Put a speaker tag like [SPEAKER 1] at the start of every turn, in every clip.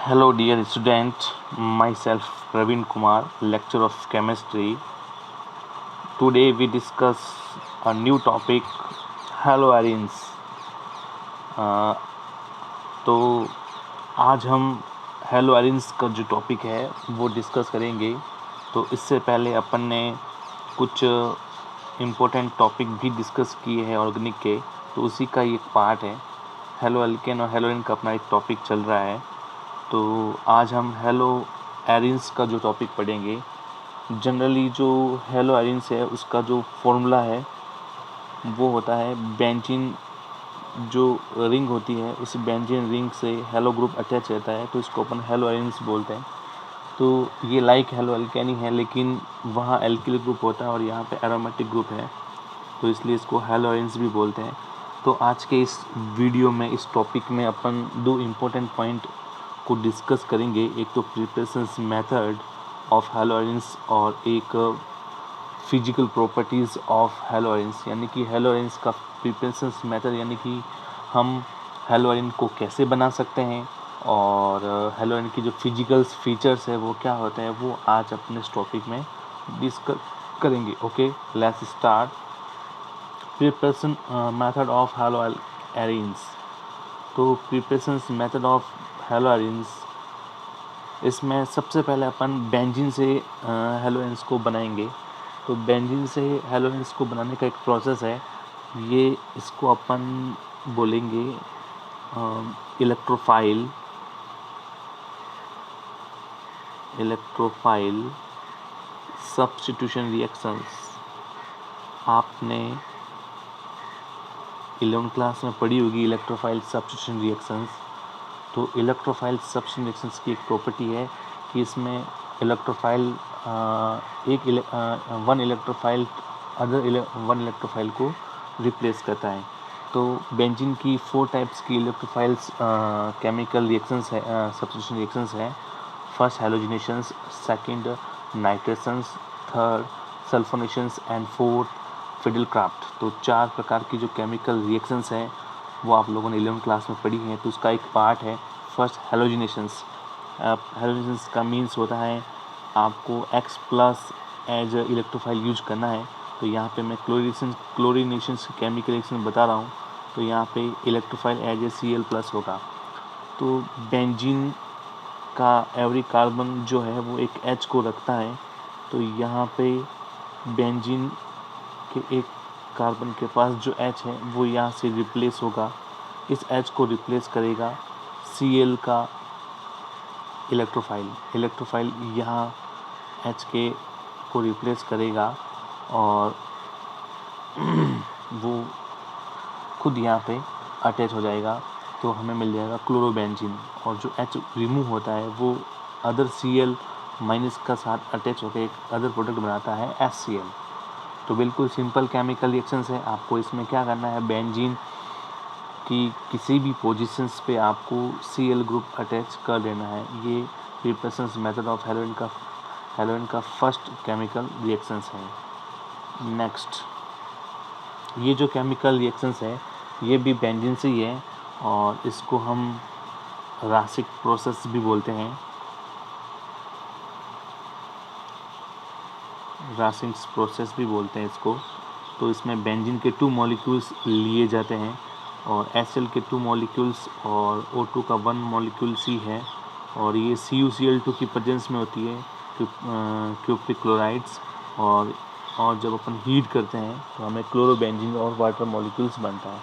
[SPEAKER 1] Hello, dear student. Myself, Praveen Kumar, lecturer of chemistry. Today we discuss a new topic, haloarenes. तो आज हम हेलोअरेंस का जो topic है वो डिस्कस करेंगे। तो इससे पहले अपन ने कुछ इम्पोर्टेंट टॉपिक भी डिस्कस किए हैं ऑर्गेनिक के, तो उसी का एक पार्ट है। हेलो एल्केन और हेलोइन का अपना एक टॉपिक चल रहा है। तो आज हम हेलोअरेंस का जो टॉपिक पढ़ेंगे। जनरली जो हेलोअरेंस है उसका जो फॉर्मूला है वो होता है बेंजीन। जो रिंग होती है उस बेंजीन रिंग से हेलो ग्रुप अटैच रहता है, तो इसको अपन हेलोअरेंस बोलते हैं। तो ये लाइक हेलो एल्केनी है, लेकिन वहाँ एल्किल ग्रुप होता है और यहाँ पे एरोमेटिक ग्रुप है, तो इसलिए इसको हेलोअरेंस भी बोलते हैं। तो आज के इस वीडियो में, इस टॉपिक में अपन दो इम्पोर्टेंट पॉइंट को डिस्कस करेंगे। एक तो प्रिपरेशन मेथड ऑफ हेलोअरेंस और एक फिजिकल प्रॉपर्टीज़ ऑफ हेलोअरेंस, यानी कि हेलोअरेंस का प्रिपरेशन मेथड, यानी कि हम हेलोअरेन को कैसे बना सकते हैं और हेलोअरेन की जो फिजिकल फीचर्स है वो क्या होते हैं, वो आज अपने इस टॉपिक में डिस्कस करेंगे। Okay, let's start. Preparation method of haloarenes. तो प्रिपरेशन मेथड ऑफ हेलोअरेंस, इसमें सबसे पहले अपन बेंजीन से हेलोअरेंस को बनाएंगे। तो बेंजीन से हेलोअरेंस को बनाने का एक प्रोसेस है, ये इसको अपन बोलेंगे इलेक्ट्रोफाइल सब्स्टिट्यूशन रिएक्शंस। आपने 11th क्लास में पढ़ी होगी इलेक्ट्रोफाइल सब्स्टिट्यूशन रिएक्शंस। तो इलेक्ट्रोफाइल सब्स्टिट्यूशन रिएक्शंस की एक प्रॉपर्टी है कि इसमें इलेक्ट्रोफाइल वन इलेक्ट्रोफाइल को रिप्लेस करता है। तो बेंजीन की 4 टाइप्स की इलेक्ट्रोफाइल्स केमिकल रिएक्शंस है, सब्स्टिट्यूशन रिएक्शंस है। First halogenations, second nitrations, third sulphonations and fourth Friedel Crafts. तो 4 प्रकार की जो केमिकल रिएक्शंस हैं वो आप लोगों ने 11th क्लास में पढ़ी हैं। तो उसका एक पार्ट है फर्स्ट हेलोजिनेशंस। हेलोजिनेशंस का मीन्स होता है आपको X plus as electrophile use करना है। तो यहाँ पे मैं क्लोरीनेशन केमिकल रिएक्शन बता रहा हूँ। तो यहाँ पे इलेक्ट्रोफाइल एज ए Cl+ होगा। तो बेंजीन का एवरी कार्बन जो है वो एक H को रखता है। तो यहाँ पे बेंजीन के एक कार्बन के पास जो H है वो यहाँ से रिप्लेस होगा। इस H को रिप्लेस करेगा Cl का इलेक्ट्रोफाइल यहाँ H के को रिप्लेस करेगा और वो खुद यहाँ पे अटैच हो जाएगा। तो हमें मिल जाएगा क्लोरोबेंजीन, और जो H रिमूव होता है वो अदर Cl- का साथ अटैच होकर एक अदर प्रोडक्ट बनाता है HCl। तो बिल्कुल सिंपल केमिकल रिएक्शंस है। आपको इसमें क्या करना है, बेंजीन की किसी भी पोजीशंस पे आपको Cl ग्रुप अटैच कर देना है। ये प्रिपरेशन मेथड ऑफ हेलोइन का फर्स्ट केमिकल रिएक्शंस है। नेक्स्ट, ये जो केमिकल रिएक्शंस है ये भी बेंजीन से ही है और इसको हम रासिक प्रोसेस भी बोलते हैं। रासिक्स प्रोसेस भी बोलते हैं इसको। तो इसमें बेंजीन के 2 मॉलिक्यूल्स लिए जाते हैं और HCl के 2 मॉलिक्यूल्स और O2 का 1 मॉलिक्यूल C है, और ये CuCl2 की प्रेजेंस में होती है क्यूपिक क्लोराइड्स। और जब अपन हीट करते हैं तो हमें क्लोरोबेंजीन और वाटर मॉलिक्यूल्स बनता है।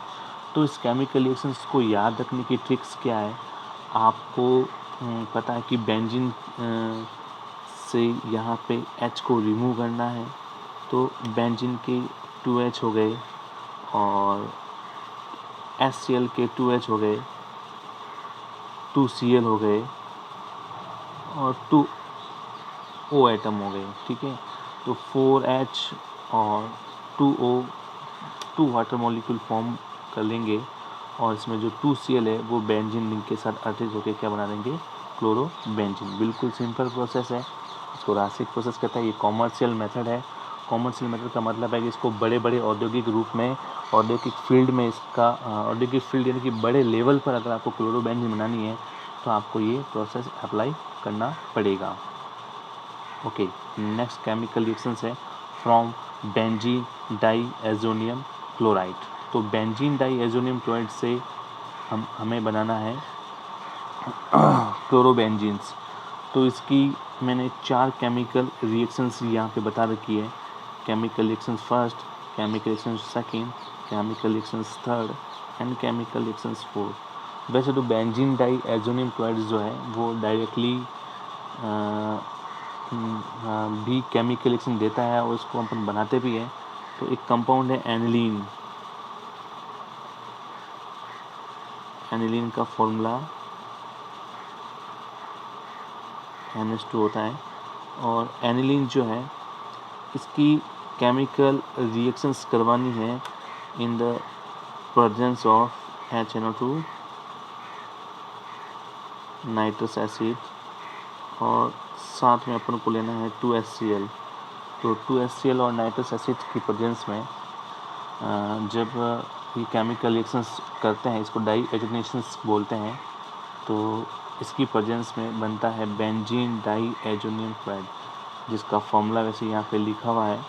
[SPEAKER 1] तो इस केमिकल रिएक्शंस को याद रखने की ट्रिक्स क्या है, आपको पता है कि बेंजीन से यहाँ पे H को रिमूव करना है। तो बेंजीन के 2H हो गए और HCl के 2H हो गए, 2Cl हो गए और 2O एटम हो गए। ठीक है, तो 4H और 2O 2 वाटर मॉलिक्यूल फॉर्म कर लेंगे और इसमें जो 2Cl है वो बेंजीन रिंग के साथ अटैच होकर क्या बना देंगे, क्लोरोबेंजीन। बिल्कुल सिंपल प्रोसेस है, इसको रासिक प्रोसेस कहता है। ये कॉमर्शियल मेथड है। कॉमर्शियल मेथड का मतलब है कि इसको बड़े बड़े औद्योगिक रूप में, औद्योगिक फील्ड में इसका औद्योगिक फील्ड यानी कि बड़े लेवल पर अगर आपको क्लोरोबेंजीन बनानी है तो आपको ये प्रोसेस अप्लाई करना पड़ेगा। ओके, नेक्स्ट केमिकल रिएक्शंस है फ्रॉम बेंजीन डाईएज़ोनियम क्लोराइड। तो बेंजीन डाईएज़ोनियम क्लोराइड से हमें बनाना है क्लोरोबेंजीन्स। तो इसकी मैंने 4 केमिकल रिएक्शंस यहाँ पे बता रखी है। Chemical reactions first, chemical reactions second, chemical reactions third and chemical reactions fourth. वैसे तो बेंजीन डाईएज़ोनियम क्लोराइड जो है वो डायरेक्टली भी केमिकल रिएक्शन देता है और इसको अपन बनाते भी हैं। तो एक कंपाउंड है एनिलीन। एनिलीन का फॉर्मूला NH2 होता है और एनिलीन जो है इसकी केमिकल रिएक्शंस करवानी है in the presence of HNO2 nitrous acid और साथ में अपन को लेना है 2HCl। तो 2HCl और नाइट्रस एसिड की प्रेजेंस में जब ये केमिकल रिएक्शंस करते हैं, इसको डाईएज़ोनेशंस बोलते हैं, तो इसकी प्रेजेंस में बनता है बेंजीन डाईएज़ोनियम क्लोराइड, जिसका फॉर्मूला वैसे यहाँ पे लिखा हुआ है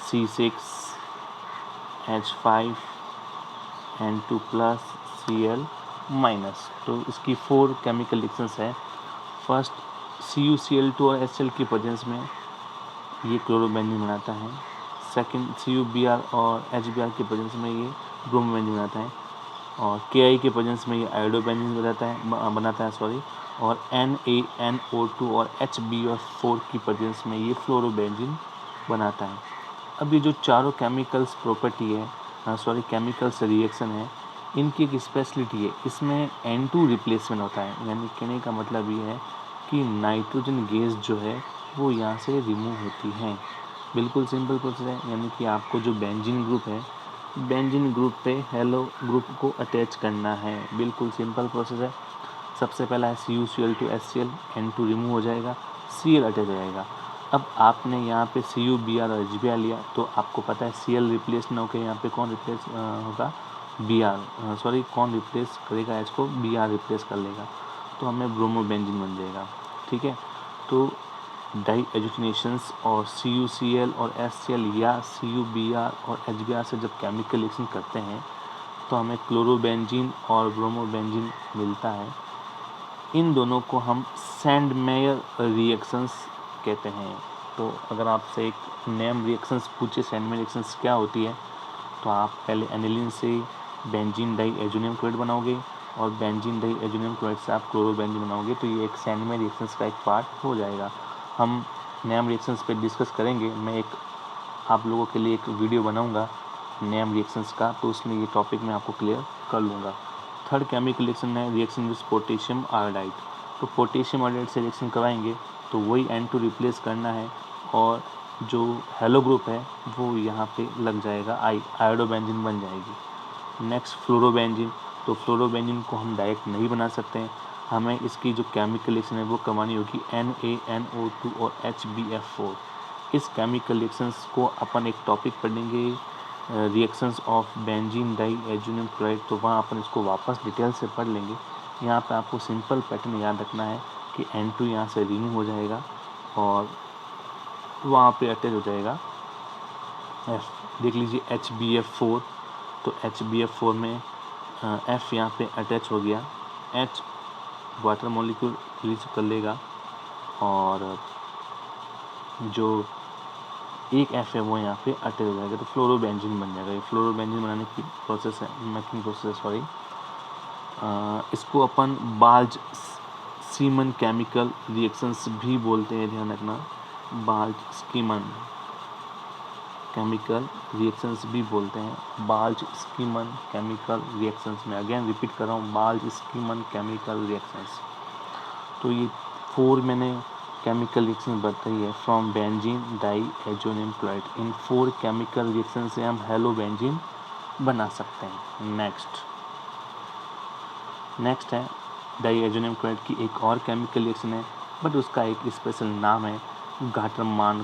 [SPEAKER 1] C6H5N2+Cl-। तो इसकी 4 केमिकल रिएक्शंस है। फर्स्ट CuCl2 और HCl की प्रेजेंस में ये क्लोरोबेंजीन बनाता है। सेकंड CuBr और HBr की प्रेजेंस में ये ब्रोमोबेंजीन बनाता है और Ki के प्रेजेंस में ये आयोडोबेंजीन बनाता है और NaNO2 और HBr4 की प्रेजेंस में ये फ्लोरोबेंजीन बनाता है। अब ये जो चारों केमिकल्स प्रॉपर्टी है केमिकल्स रिएक्शन है, इनकी एक स्पेशलिटी है, इसमें N2 रिप्लेसमेंट होता है। यानी कहने का मतलब ये है कि नाइट्रोजन गैस जो है वो यहाँ से रिमूव होती है। बिल्कुल सिंपल प्रोसेस है। यानी कि आपको जो बेंजीन ग्रुप है, बेंजीन ग्रुप पे हेलो ग्रुप को अटैच करना है। बिल्कुल सिंपल प्रोसेस है। सबसे पहला है CuCl2 HCl, N2 रिमूव हो जाएगा, Cl अटैच हो जाएगा। अब आपने यहाँ पे CuBr और HBr लिया तो आपको पता है Cl रिप्लेस ना होकर यहाँ पे कौन रिप्लेस होगा, कौन रिप्लेस करेगा H को, Br रिप्लेस कर लेगा, तो हमें ब्रोमोबेंजीन बन जाएगा। ठीक है, तो डाईएज़ोनेशंस और CuCl और HCl या CuBr और HBr से जब केमिकल रिएक्शन करते हैं तो हमें क्लोरोबेंजीन और ब्रोमोबेंजीन मिलता है। इन दोनों को हम सैंडमेयर रिएक्शंस कहते हैं। तो अगर आपसे एक नेम रिएक्शंस पूछे सैंडमेयर रिएक्शंस क्या होती है, तो आप पहले एनिलीन से बेंजीन डाईएज़ोनियम क्लोराइड बनाओगे और बेंजीन डाईएज़ोनियम क्लोराइड से आप क्लोरोबेंजीन बनाओगे, तो ये एक सैंडमेयर रिएक्शंस का एक पार्ट हो जाएगा। हम नेम रिएक्शंस पे डिस्कस करेंगे। मैं एक आप लोगों के लिए एक वीडियो बनाऊंगा नेम रिएक्शंस का, तो उसमें ये टॉपिक मैं आपको क्लियर कर लूँगा। थर्ड केमिकल रिएक्शन है रिएक्शन विद पोटेशियम आयोडाइड। तो पोटेशियम आयोडाइड से रिएक्शन कराएंगे तो वही N2 रिप्लेस करना है और जो हेलो ग्रुप है वो यहाँ पे लग जाएगा, आयोडोबेंजीन बन जाएगी। Next fluorobenzene. तो फ्लोरोबेंजीन को हम डायरेक्ट नहीं बना सकते हैं, हमें इसकी जो केमिकल रिएक्शन है वो करवानी होगी NaNO2 और HBF4। इस केमिकल रिएक्शंस को अपन एक टॉपिक पढ़ेंगे reactions of benzene diazonium chloride, तो वहाँ अपन इसको वापस डिटेल से पढ़ लेंगे। यहाँ पे आपको सिंपल पैटर्न याद रखना है कि N2 यहाँ से रिमूव हो जाएगा और वहाँ पे अटैच हो जाएगा F। देख लीजिए HBF4, तो HBF4 में F यहाँ पे अटैच हो गया, H वाटर मॉलिक्यूल रिलीज कर लेगा और जो एक F है वो यहाँ पे अटैच हो जाएगा, तो फ्लोरोबेंजीन बन जाएगा। ये फ्लोरोबेंजीन बनाने की प्रोसेस है, मेकिंग प्रोसेस इसको अपन बाल्ज सीमन केमिकल रिएक्शंस भी बोलते हैं, ध्यान रखना। बाल्ज स्कीमन केमिकल रिएक्शंस भी बोलते हैं, बाल्ज स्कीमन केमिकल रिएक्शंस में अगेन रिपीट कर रहा हूँ, बाल्ज स्कीमन केमिकल रिएक्शंस। तो ये 4 मैंने केमिकल रिएक्शन बताई है फ्रॉम बेंजीन डाईएज़ोनियम क्लोराइड। इन 4 केमिकल रिएक्शन से हम हेलोबेंजीन बना सकते हैं। नेक्स्ट है डाईएज़ोनियम क्लोराइड की एक और केमिकल रिएक्शन है, बट उसका एक स्पेशल नाम है गाटरमान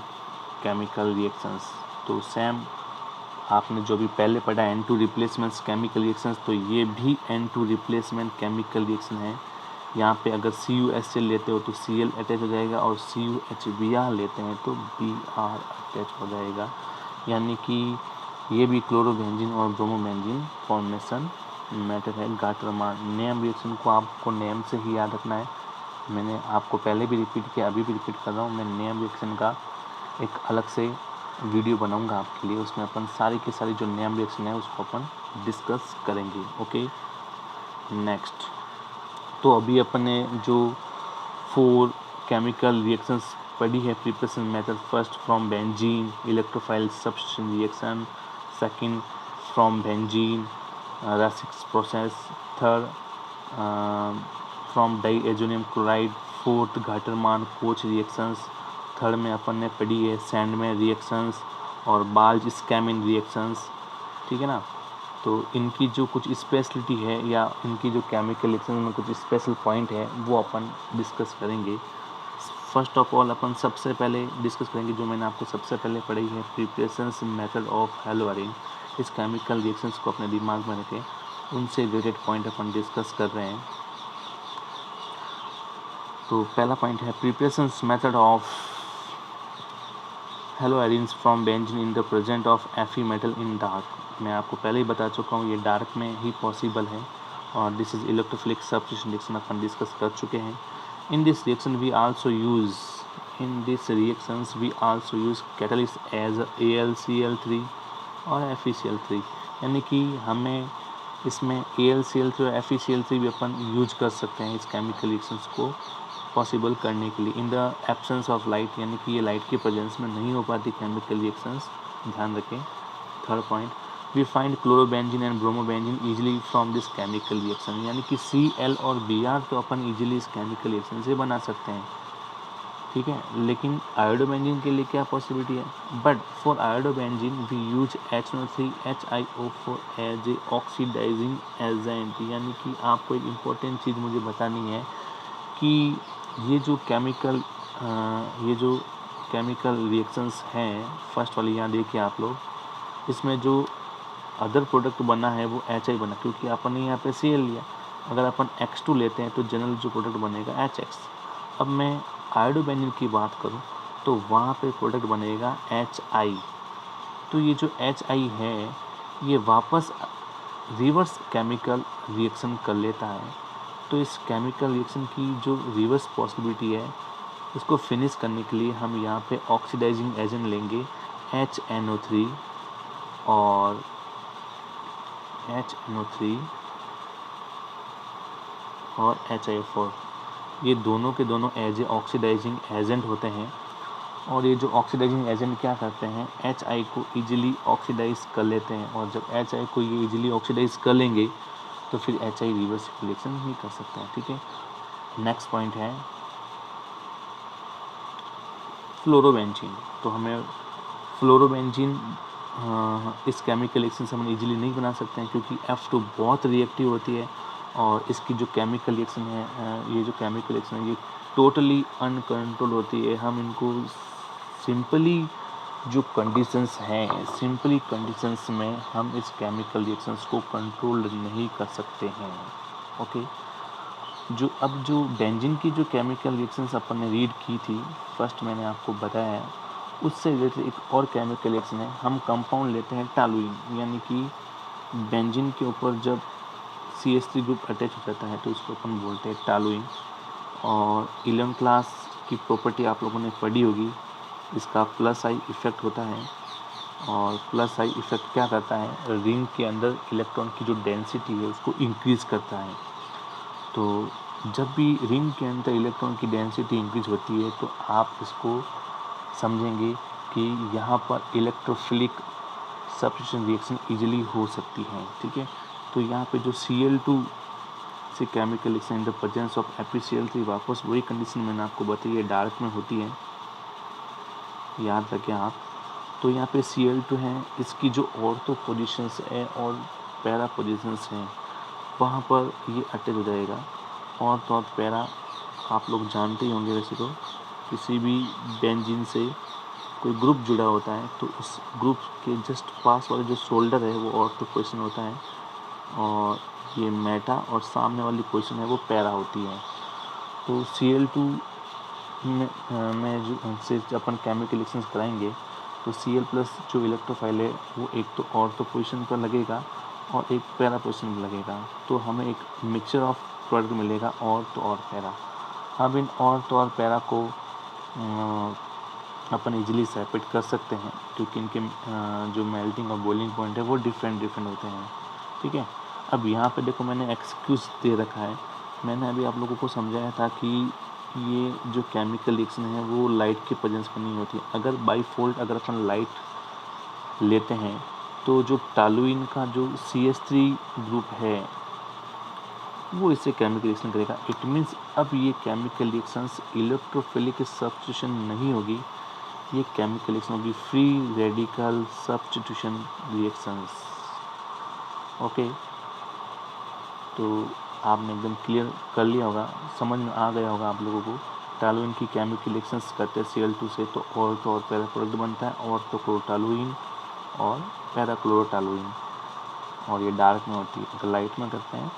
[SPEAKER 1] केमिकल रिएक्शंस। तो सेम आपने जो भी पहले पढ़ा N2 रिप्लेसमेंट्स केमिकल रिएक्शंस, तो ये भी N2 रिप्लेसमेंट केमिकल रिएक्शन है। यहाँ पे अगर CuHCl लेते हो तो Cl अटैच हो जाएगा, और CuHBr लेते हैं तो Br अटैच हो जाएगा। यानी कि ये भी क्लोरोबेंजीन और ब्रोमोबेंजीन फॉर्मेशन मैटर है। गाटर मान नेम रिएक्शन को आपको नेम से ही याद रखना है। मैंने आपको पहले भी रिपीट किया, अभी भी रिपीट कर रहा हूँ। मैं नेम रिएक्शन का एक अलग से वीडियो बनाऊंगा आपके लिए, उसमें अपन सारी की सारी जो नेम रिएक्शन है उसको अपन डिस्कस करेंगे। Okay, next. तो अभी अपन ने जो 4 केमिकल रिएक्शंस पढ़ी है preparation method, first from benzene electrophile substitution reaction, second from benzene Raschig's process, third from diazonium chloride, fourth Gattermann Koch reactions, third में अपन ने पढ़ी है सैंडमैन रिएक्शंस और बाल्ज स्कैमिन रिएक्शंस। ठीक है ना। तो इनकी जो कुछ स्पेशलिटी है या इनकी जो केमिकल रिएक्शन में कुछ स्पेशल पॉइंट है वो अपन डिस्कस करेंगे। फर्स्ट ऑफ ऑल अपन सबसे पहले डिस्कस करेंगे जो मैंने आपको सबसे पहले पढ़ी है प्रिपरेशन मेथड ऑफ हेलोअरीन। इस केमिकल रिएक्शंस को अपने दिमाग में रखें, उनसे रिलेटेड पॉइंट अपन डिस्कस कर रहे हैं। तो पहला पॉइंट है preparation method of haloarenes from benzene in the present of Fe metal in dark. मैं आपको पहले ही बता चुका हूँ ये डार्क में ही पॉसिबल है, और this is electrophilic substitution reaction अपन डिस्कस कर चुके हैं। In this reaction we also use catalyst as AlCl3 और FeCl3। यानी कि हमें इसमें AlCl3 और FeCl3 भी अपन यूज कर सकते हैं इस केमिकल रिएक्शंस को पॉसिबल करने के लिए in the absence of light, यानी कि ये लाइट के प्रेजेंस में नहीं हो पाती केमिकल रिएक्शंस, ध्यान रखें। Third point, we find chlorobenzene and bromobenzene easily from this chemical reaction. यानी कि Cl और Br तो अपन इजीली इस केमिकल रिएक्शन से बना सकते हैं, ठीक है। लेकिन आयोडोबेंजीन के लिए क्या पॉसिबिलिटी है? But for iodobenzene we use HNO3 HiO4 as a oxidizing agent. यानी कि आपको एक इम्पोर्टेंट चीज़ मुझे बतानी है कि ये जो केमिकल रिएक्शंस हैं, फर्स्ट वाली यहाँ देखिए आप लोग, इसमें जो अदर प्रोडक्ट बना है वो HI बना, क्योंकि अपन ने यहाँ पे Cl लिया। अगर अपन X2 लेते हैं तो जनरल जो प्रोडक्ट बनेगा HX। अब मैं आयोडोबेंजीन की बात करूँ तो वहाँ पे प्रोडक्ट बनेगा HI। तो ये जो HI है ये वापस रिवर्स केमिकल रिएक्शन कर लेता है। तो इस केमिकल रिएक्शन की जो रिवर्स पॉसिबिलिटी है उसको फिनिश करने के लिए हम यहाँ पे ऑक्सीडाइजिंग एजेंट लेंगे HNO3 और HiO4। ये दोनों के दोनों एज ए ऑक्सीडाइजिंग एजेंट होते हैं, और ये जो ऑक्सीडाइजिंग एजेंट क्या करते हैं, HI को ईजिली ऑक्सीडाइज कर लेते हैं, और जब HI को ये ईजिली ऑक्सीडाइज कर लेंगे तो फिर HI रिवर्स रिएक्शन नहीं कर सकते हैं, ठीक है। नेक्स्ट पॉइंट है फ्लोरोबेंजीन। तो हमें फ्लोरोबेंजीन इस केमिकल रिएक्शन से हम इजीली नहीं बना सकते हैं, क्योंकि F2 बहुत रिएक्टिव होती है, और इसकी जो केमिकल रिएक्शन है ये जो केमिकल रिएक्शन है ये टोटली अनकंट्रोल होती है। हम इनको सिंपली जो कंडीशंस हैं, सिंपली कंडीशंस में हम इस केमिकल रिएक्शंस को कंट्रोल नहीं कर सकते हैं। ओके, जो बेंजीन की जो केमिकल रिएक्शंस अपन ने रीड की थी, फर्स्ट मैंने आपको बताया, उससे रिलेटेड एक और केमिकल रिएक्शन है। हम कंपाउंड लेते हैं टालुइन, यानी कि बेंजीन के ऊपर जब CH3 ग्रुप अटैच हो जाता है तो उसको अपन बोलते हैं टालुइन। और 11th क्लास की प्रॉपर्टी आप लोगों ने पढ़ी होगी, इसका प्लस आई इफेक्ट होता है। और प्लस आई इफेक्ट क्या करता है, रिंग के अंदर इलेक्ट्रॉन की जो डेंसिटी है उसको इंक्रीज़ करता है। तो जब भी रिंग के अंदर इलेक्ट्रॉन की डेंसिटी इंक्रीज होती है तो आप इसको समझेंगे कि यहाँ पर इलेक्ट्रोफिलिक सब्स्टिट्यूशन रिएक्शन इजीली हो सकती है, ठीक है। तो यहाँ पे जो Cl2 से chemical reaction in the presence of FeCl3, वापस वही कंडीशन मैंने आपको बताई है, डार्क में होती है, याद रखें आप। तो यहाँ पे Cl2 है, इसकी जो ऑर्थो पोजीशंस है और पैरा पोजीशंस हैं वहाँ पर ये अटैच हो जाएगा। ऑर्थो और पैरा आप लोग जानते ही होंगे, वैसे तो किसी भी बेंजीन से कोई ग्रुप जुड़ा होता है तो उस ग्रुप के जस्ट पास वाला जो शोल्डर है वो ऑर्थो पोजीशन होता है, और ये मेटा और सामने वाली पोजीशन है वो पैरा होती है। तो Cl2 में जो से अपन केमिकल रिएक्शंस कराएंगे तो Cl प्लस जो इलेक्ट्रोफाइल है वो एक तो ऑर्थो पोजीशन पर लगेगा और एक पैरा पोजीशन पर लगेगा, तो हमें एक मिक्सचर ऑफ प्रोडक्ट मिलेगा ऑर्थो और पैरा। अब इन ऑर्थो और पैरा को अपन इजीली सेपरेट कर सकते हैं क्योंकि इनके जो मेल्टिंग और बॉइलिंग पॉइंट है वो डिफरेंट होते हैं। ठीक है, अब यहाँ पे देखो मैंने एक्सक्यूज दे रखा है। मैंने अभी आप लोगों को समझाया था कि ये जो केमिकल रिएक्शन है वो लाइट के प्रेजेंस में नहीं होती। अगर बाई फॉल्ट अगर अपन लाइट लेते हैं तो जो टॉलुइन का जो CH3 ग्रुप है वो इससे केमिकल रिएक्शन करेगा। इट मीन्स अब ये केमिकल रिएक्शंस इलेक्ट्रोफिलिक सब्स्टिट्यूशन नहीं होगी, ये केमिकल रिएक्शन होगी free radical substitution reactions. Okay, तो आपने एकदम क्लियर कर लिया होगा, समझ में आ गया होगा आप लोगों को। टॉलुइन की केमिकल रिएक्शंस करते हैं Cl2 से तो ऑर्थो और पैरा प्रोडक्ट बनता है, ऑर्थोक्लोरोटॉलुइन और पैराक्लोरोटॉलुइन, और ये डार्क में होती है। अगर लाइट में करते हैं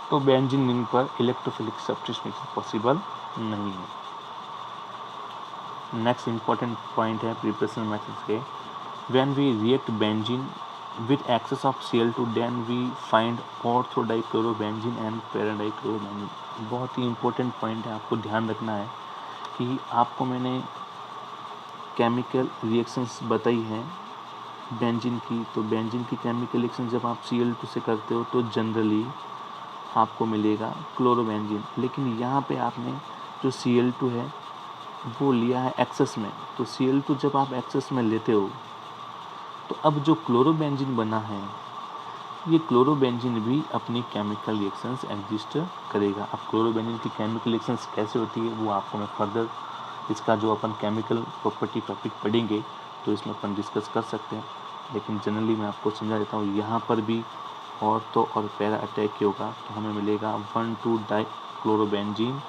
[SPEAKER 1] तो बेंजीन रिंग पर इलेक्ट्रोफिलिक सब्स्टिट्यूशन पॉसिबल नहीं है। नेक्स्ट इंपॉर्टेंट पॉइंट है प्रिपरेशन मेथड्स के। When we react benzene with excess of Cl2 then we find orthodichlorobenzene and paradichlorobenzene। बहुत ही इंपॉर्टेंट पॉइंट है, आपको ध्यान रखना है कि आपको मैंने केमिकल रिएक्शंस बताई हैं बेंजीन की, तो बेंजीन की केमिकल रिएक्शन जब आप Cl2 से करते हो तो जनरली आपको मिलेगा क्लोरोबेंजीन, लेकिन यहाँ पे आपने जो Cl2 है वो लिया है एक्सेस में। तो Cl2 जब आप एक्सेस में लेते हो तो अब जो क्लोरोबेंजीन बना है ये क्लोरोबेंजीन भी अपनी केमिकल रिएक्शंस एग्जिस्ट करेगा। अब क्लोरोबेंजीन की केमिकल रिएक्शंस कैसे होती है वो आपको मैं फर्दर इसका जो अपन केमिकल प्रॉपर्टी टॉपिक पढ़ेंगे तो इसमें अपन डिस्कस कर सकते हैं, लेकिन जनरली मैं आपको समझा देता हूँ। यहाँ पर भी ऑर्थो और पैरा अटैक होगा तो हमें मिलेगा 1,2 डाइक्लोरोबेंजीन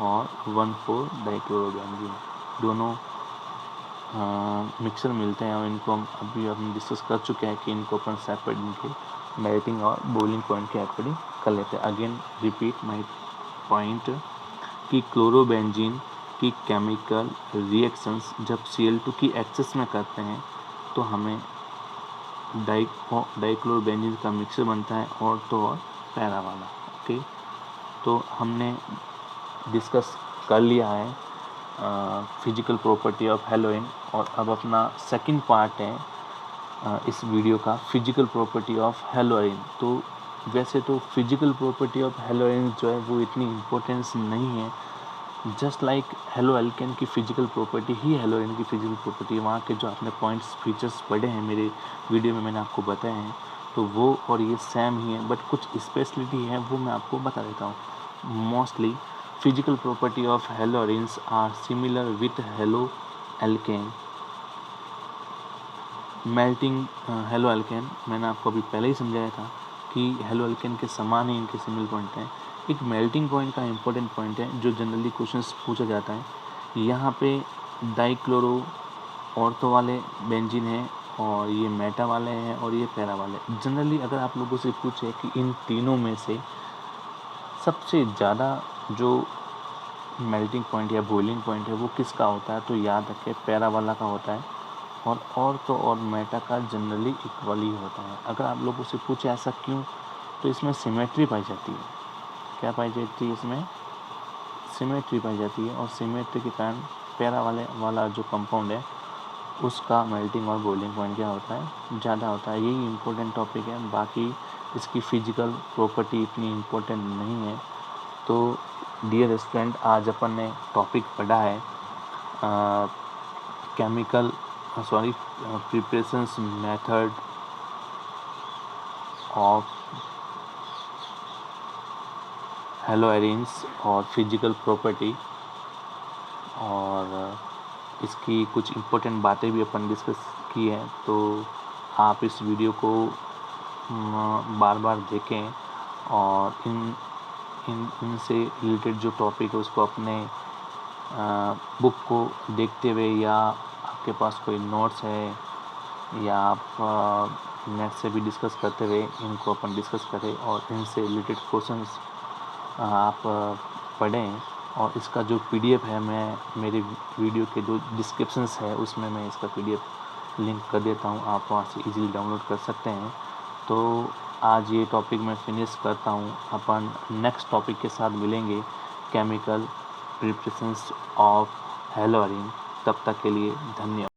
[SPEAKER 1] और 1,4 डाइक्लोरोबेंजीन, दोनों मिक्सर मिलते हैं और इनको हम अभी डिस्कस कर चुके हैं कि इनको अपन सेपरेट इनके मेल्टिंग और बॉइलिंग पॉइंट के अकॉर्डिंग कर लेते हैं। अगेन रिपीट माय पॉइंट कि क्लोरोबेंजीन की केमिकल रिएक्शंस जब Cl2 की एक्सेस में करते हैं तो हमें डाइक्लोरोबेंजीन का मिक्सर बनता है ऑर्थो और पैरा वाला। ओके, तो हमने डिस्कस कर लिया है फिजिकल प्रॉपर्टी ऑफ हेलोइन, और अब अपना सेकंड पार्ट है इस वीडियो का फिजिकल प्रॉपर्टी ऑफ हेलोइन। तो वैसे तो फिजिकल प्रॉपर्टी ऑफ हेलोइन जो है वो इतनी इम्पोर्टेंस नहीं है, जस्ट लाइक हेलो एल्केन की फिजिकल प्रॉपर्टी ही हेलोइन की फिजिकल प्रॉपर्टी है। वहाँ के जो आपने पॉइंट्स फीचर्स पढ़े हैं मेरे वीडियो में मैंने आपको बताए हैं तो वो और ये सेम ही है, बट कुछ स्पेशलिटी है वो मैं आपको बता देता हूँ। Mostly physical property of haloarenes are similar with haloalkane melting। haloalkane मैंने आपको अभी पहले ही समझाया था कि haloalkane के समान ही इनके सिमिलर पॉइंट हैं। एक मेल्टिंग पॉइंट का इंपॉर्टेंट पॉइंट है जो जनरली क्वेश्चंस पूछा जाता है। यहाँ पे डाइक्लोरो ऑर्थो वाले बेंजीन है और ये मेटा वाले हैं और ये पैरा वाले। जनरली अगर आप लोगों से पूछे कि इन तीनों में से सबसे ज़्यादा जो मेल्टिंग पॉइंट या बॉइलिंग पॉइंट है वो किसका होता है तो याद रखें पैरा वाला का होता है, और ऑर्थो और मेटा का जनरली इक्वल ही होता है। अगर आप लोगों से पूछे ऐसा क्यों तो इसमें सिमेट्री पाई जाती है। क्या पाई जाती है? इसमें सिमेट्री पाई जाती है, और सिमेट्री के कारण पैरा वाला जो कंपाउंड है उसका मेल्टिंग और बॉइलिंग पॉइंट क्या होता है, ज़्यादा होता है। यही इम्पोर्टेंट टॉपिक है, बाकी इसकी फिजिकल प्रॉपर्टी इतनी इम्पोर्टेंट नहीं है। तो डियर स्टूडेंट, आज अपन ने टॉपिक पढ़ा है प्रिपरेशंस मेथड ऑफ हेलोएरिन्स और फिजिकल प्रॉपर्टी, और इसकी कुछ इम्पोर्टेंट बातें भी अपन डिस्कस की हैं। तो आप इस वीडियो को बार बार देखें और इनसे रिलेटेड जो टॉपिक है उसको अपने बुक को देखते हुए, या आपके पास कोई नोट्स है या आप नेट से भी डिस्कस करते हुए इनको अपन डिस्कस करें और इनसे रिलेटेड क्वेश्चंस आप पढ़ें और इसका जो PDF है मैं मेरे वीडियो के जो डिस्क्रिप्शंस है उसमें मैं इसका PDF लिंक कर देता हूँ, आप वहाँ से इजीली डाउनलोड कर सकते हैं। तो आज ये टॉपिक मैं फिनिश करता हूँ, अपन नेक्स्ट टॉपिक के साथ मिलेंगे, केमिकल प्रिपरेशंस ऑफ हेलोरिन। तब तक के लिए धन्यवाद।